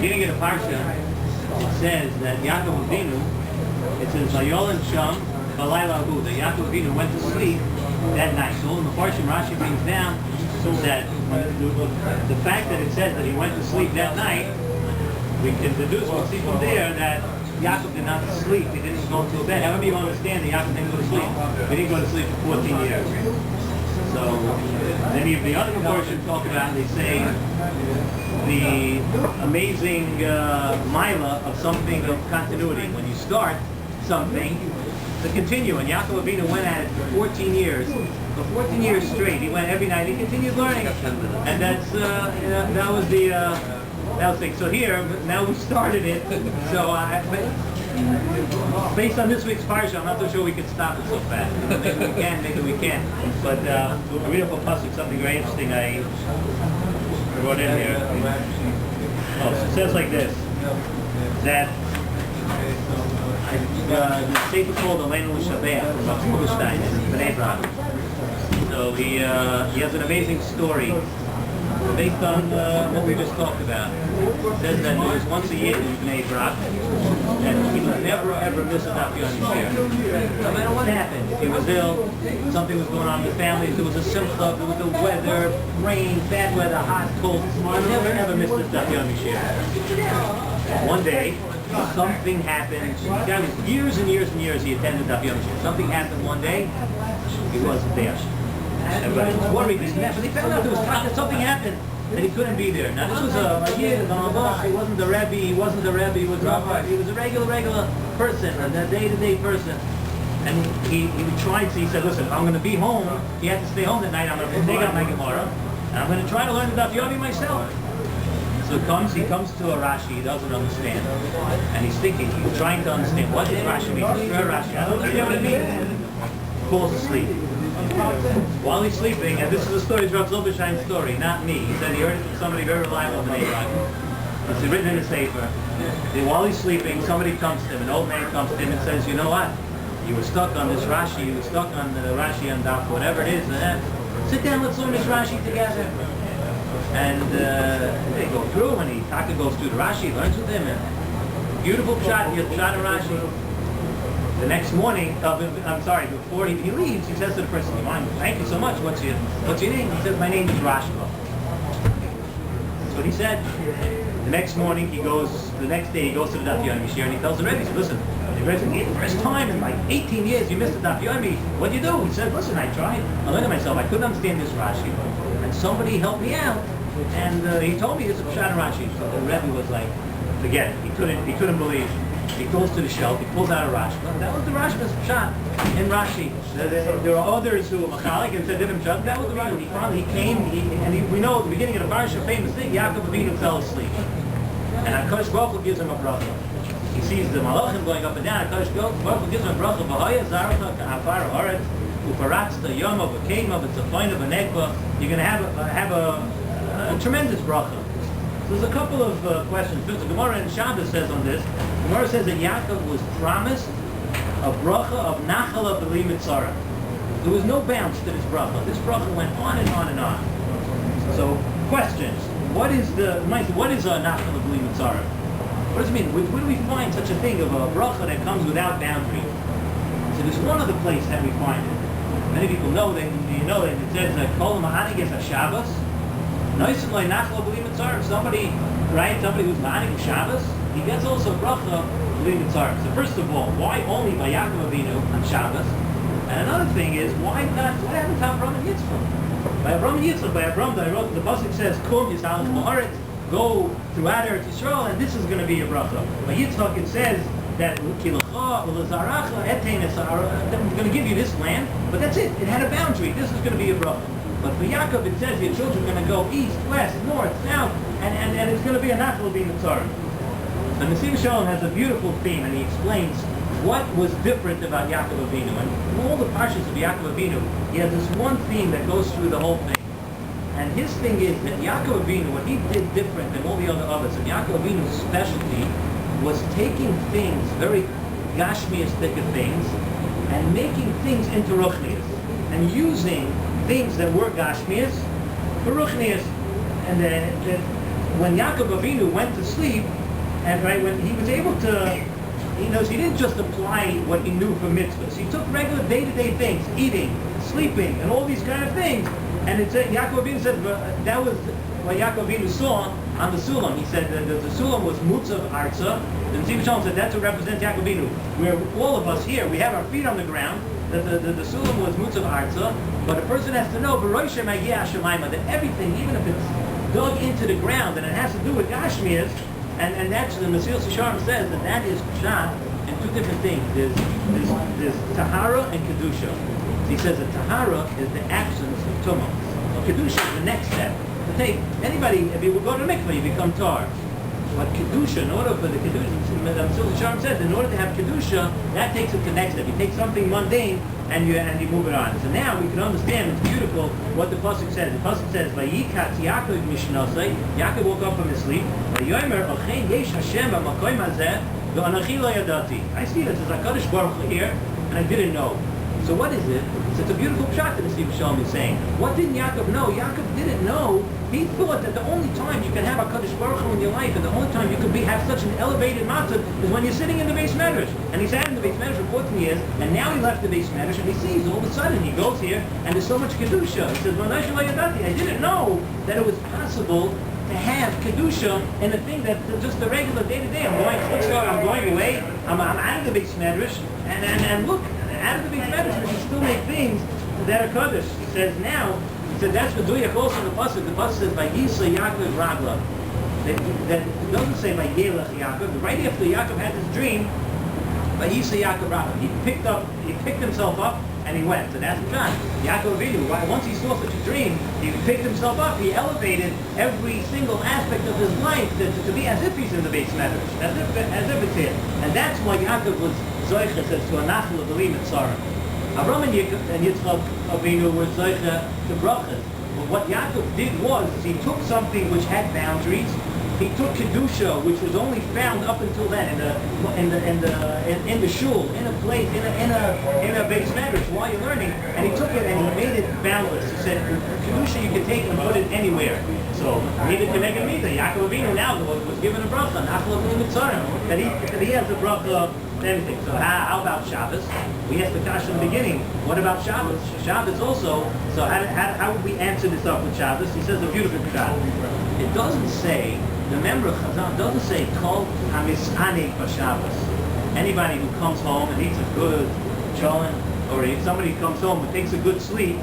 beginning of the parsha, it says that Yaakov Avinu, it says Vayolen Sham Balayla Hu, that Yaakov Avinu went to sleep that night. So in the parsha, Rashi brings down that the fact that it says that he went to sleep that night, we can deduce, we'll see from there that Yaakov did not sleep. He didn't go to bed. However you understand that Yaakov didn't go to sleep. He didn't go to sleep for 14 years. So many of the other portions talk about, they say, the amazing mila of something of continuity. When you start something, to continue. And Yaakov Avinu went at it for 14 years. For 14 years straight, he went every night. He continued learning, and that's that was the thing. So here, now we started it. So based on this week's parsha, I'm not so sure we can stop it so fast. Maybe we can, maybe we can't. But I read up a pasuk, something very interesting I wrote in here. Oh, so it says like this: that the sefer called Aleinu L'Shabeach from Rav Kubelstein in Bnei Brak. So he has an amazing story based on what we just talked about. It says that there was once a year in Bnei Brak and he would never ever miss a Daf Yomi Shiur. No matter what happened, if he was ill, something was going on in the family, if there was a simcha, there was the weather, rain, bad weather, hot, cold, he never ever missed a Daf Yomi Shiur. One day, something happened. That was years and years and years he attended Daf Yomi Shiur. Something happened one day, he wasn't there. Everybody was worried. They found out there was something happened that he couldn't be there. Now this was a year, he wasn't the Rebbe, he was a regular person, a day-to-day person. And he tried to, he said, listen, if I'm going to be home, he had to stay home that night, I'm going to take out my Gemara, and I'm going to try to learn the Daf Yomi myself. So he comes to a Rashi he doesn't understand. And he's thinking, he's trying to understand, what does Rashi mean? Rashi, I don't know what it means. He falls asleep. While he's sleeping, and this is a story, it's Rav Zilberstein's story, not me. He said he heard it from somebody very reliable in the neighborhood. It's written in a sefer. And while he's sleeping, somebody comes to him, an old man comes to him and says, you know what? You were stuck on this Rashi, you were stuck on the Rashi and Daf, whatever it is. Sit down, let's learn this Rashi together. And they go through, and Taka goes through the Rashi, learns with him, and beautiful shot, he has shot of Rashi. The next morning, before he leaves, he says to the person, thank you so much, what's your name? He says, my name is Rashba. That's what he said. The next morning, the next day he goes to the Daf Yomi Shiur and he tells the Rebbe, he says, listen, the first time in like 18 years you missed the Daf Yomi, what'd you do? He said, listen, I tried, I learned it myself, I couldn't understand this Rashi, and somebody helped me out, and he told me this is Pshat Rashi. So the Rebbe was like, forget it, he couldn't believe. He goes to the shelf, he pulls out a Rashi. That was the Rashba's Pshat in Rashi. There are others who were Machalik and said different Pshat. That was the Rashi. He came, we know at the beginning of the Parsha, famous thing, Yaakov Avinu fell asleep. And HaKadosh Baruch Hu gives him a bracha. He sees the Malachim going up and down, HaKadosh Baruch Hu gives him a bracha, V'haya zarcha ka'afar ha'aretz, u'paratz yama v'keima v'tzafoina v'nekva. You're going to have a tremendous bracha. There's a couple of questions. The Gemara in Shabbos says on this. The Gemara says that Yaakov was promised a bracha of nachala b'li mitzara. There was no bounds to this bracha. This bracha went on and on and on. So, questions. What is a nachala b'li mitzara? What does it mean? Where do we find such a thing of a bracha that comes without boundary? So there's one other place that we find it. Many people know that it says that kol ma'anig es ha-Shabbos. Somebody who's ma'anig Shabbos, he gets also bracha b'li mitzara. So first of all, why only by Yaakov Avinu on Shabbos? And another thing is, why haven't Avram and Yitzchak? By Avram and Yitzchak, the pasuk says, "Kum yishalach ba'aretz," go throughout Eretz Yisrael, and this is going to be a bracha. By Yitzchak it says that kilacha ulazaracha etein esara, I'm going to give you this land, but that's it. It had a boundary. This is going to be a bracha. But for Yaakov it says your children are going to go east, west, north, south, and it's going to be a nachal b'li mitzara. And the Shapiro Shiur has a beautiful theme, and he explains what was different about Yaakov Avinu. And in all the parshas of Yaakov Avinu, he has this one theme that goes through the whole thing. And his thing is that Yaakov Avinu, what he did different than all the other others, and Yaakov Avinu's specialty was taking things, very gashmiistic things, and making things into ruchnias, and using things that were gashmias for ruchnias. And when Yaakov Avinu went to sleep, and right when he was able to, he didn't just apply what he knew from mitzvahs. He took regular day-to-day things, eating, sleeping, and all these kind of things. And it said, Yaakov Avinu said that was what Yaakov Avinu saw on the Sulam. He said that the Sulam was Mutzav Arza. The Tzivah Shalom said that's what represents Yaakov Avinu. Where all of us here, we have our feet on the ground. The Sulam was Mutzav Arza. But a person has to know that everything, even if it's dug into the ground and it has to do with Gashmias, and that's the Shapiro Shiur says that is pshat in two different things. There's tahara and kedusha. He says that tahara is the absence of tumah. Well, kedusha is the next step. Take anybody, if you go to the mikveh, you become tar. But kedusha, in order for the kedusha, the Shapiro Shiur says, in order to have kedusha, that takes it to the next step. You take something mundane and you move it on. So now we can understand, it's beautiful, what the pasuk says. The pasuk says, "Vayikatz Yaakov mishnasei." Yaakov woke up from his sleep. Vayomer Ochein Yesh Hashem b'makom hazeh v'anachi lo yadati. I see this as HaKadosh Baruch Hu here, and I didn't know. So what is it? It's a beautiful pshat that the Tzivah Shalom is saying. What didn't Yaakov know? Yaakov didn't know. He thought that the only time you can have HaKadosh Baruch Hu in your life, and the only time you could have such an elevated matzah, is when you're sitting in the Beis Medrash. And he's had in the Beis Medrash for 14 years, and now he left the Beis Medrash, and he sees all of a sudden, he goes here, and there's so much kedusha. He says, I didn't know that it was possible to have kedusha in a thing that's just the regular day-to-day. I'm going away, I'm out of the Beis Medrash, and look, out of the Beis Medrash, we can still make things that are kaddish. He says now, he said that's what Duyach also in the pasuk. The pasuk says by Yisra Yaakov Ragla. That it doesn't say by Yelach Yaakov. Right after Yaakov had this dream, by Yisra Yaakov Ragla, he picked himself up and he went. So that's John. Yaakov Avinu, once he saw such a dream, he picked himself up. He elevated every single aspect of his life to be as if he's in the Beis Medrash, as if it's here. And that's why Yaakov was Zoicha, says to Anachel of the Lim Tzara. Avram and Yitzchak Avinu were Zoicha to brachas. But what Yaakov did was he took something which had boundaries. He took kedusha, which was only found up until then in the shul, in a place, in a Beis Medrash while you're learning, and he took it and he made it boundless. He said kedusha you can take and put it anywhere. So neither can make it neither. Yaakov Avinu now was given a bracha, Nachal Avinu Mitzarim, that he has a bracha. Everything. So how about Shabbos? We asked the kasha in the beginning. What about Shabbos? Shabbos also. So how would we answer this up with Shabbos? He says a beautiful pshat. It doesn't say. The member of Chazal doesn't say Kol HaMis'anik B'Shabbos. Anybody who comes home and eats a good cholent, or if somebody comes home and takes a good sleep,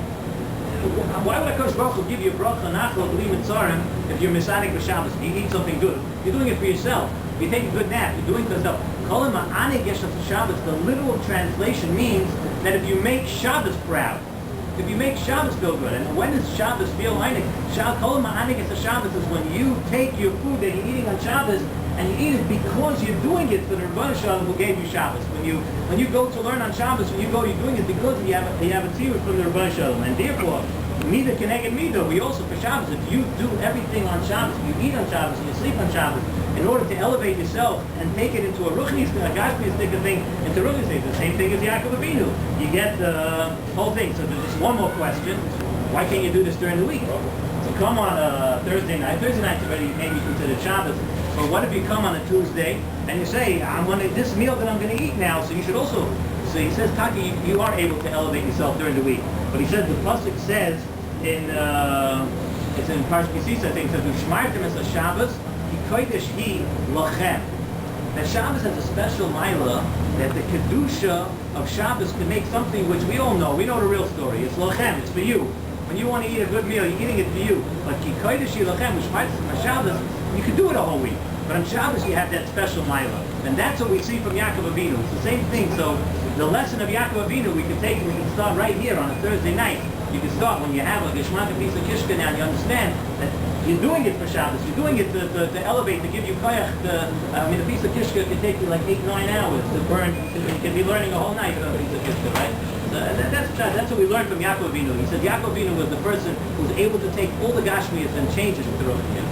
why would HaKadosh Baruch Hu give you a bracha nachal b'li mitzarim if you're Mis'anik B'Shabbos? You eat something good. You're doing it for yourself. You take a good nap. You're doing it for yourself. Kol HaMa'anik Yeshat Shabbos. The literal translation means that if you make Shabbos proud, if you make Shabbos feel good, and when does Shabbos feel einig? Kol Ma'anik is Shabbos is when you take your food that you're eating on Shabbos and you eat it because you're doing it for the Rebbeinu Shalom who gave you Shabbos. When you go to learn on Shabbos, you're doing it because you have a tzivah from the Rebbeinu Shalom, and therefore neither keneged midah. We also for Shabbos, if you do everything on Shabbos, you eat on Shabbos and you sleep on Shabbos, in order to elevate yourself and take it into a ruchnis, a gashmis thing, into ruchnis, the same thing as Yaakov Avinu. You get the whole thing. So there's just one more question: why can't you do this during the week? So come on a Thursday night. Thursday night's already maybe considered Shabbos. But what if you come on a Tuesday and you say, I'm going to this meal that I'm going to eat now? So you should also. So he says, Taki, you are able to elevate yourself during the week. But he says the pasuk says in it's in Parsh Kisisa, I think, it says Ushmartem es Shabbos. Kodesh hi lachem. That Shabbos has a special milah that the kedusha of Shabbos can make something which we all know. We know the real story. It's lachem. It's for you. When you want to eat a good meal, you're eating it for you. But ki kodesh hi lachem, on Shabbos, you can do it a whole week. But on Shabbos, you have that special milah, and that's what we see from Yaakov Avinu. It's the same thing. So the lesson of Yaakov Avinu, we can start right here on a Thursday night. You can start when you have a geshmak piece of kishka now, and you understand that you're doing it for Shabbos. You're doing it to elevate, to give you koyach. A piece of kishka can take you like 8-9 hours to burn. You can be learning a whole night about a piece of kishka, right? So that's what we learned from Yaakov Avinu. He said Yaakov Avinu was the person who was able to take all the gashmiyas and change it into ruchnias.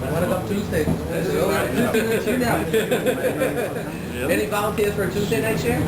What about Tuesday? Any volunteers for a Tuesday night share?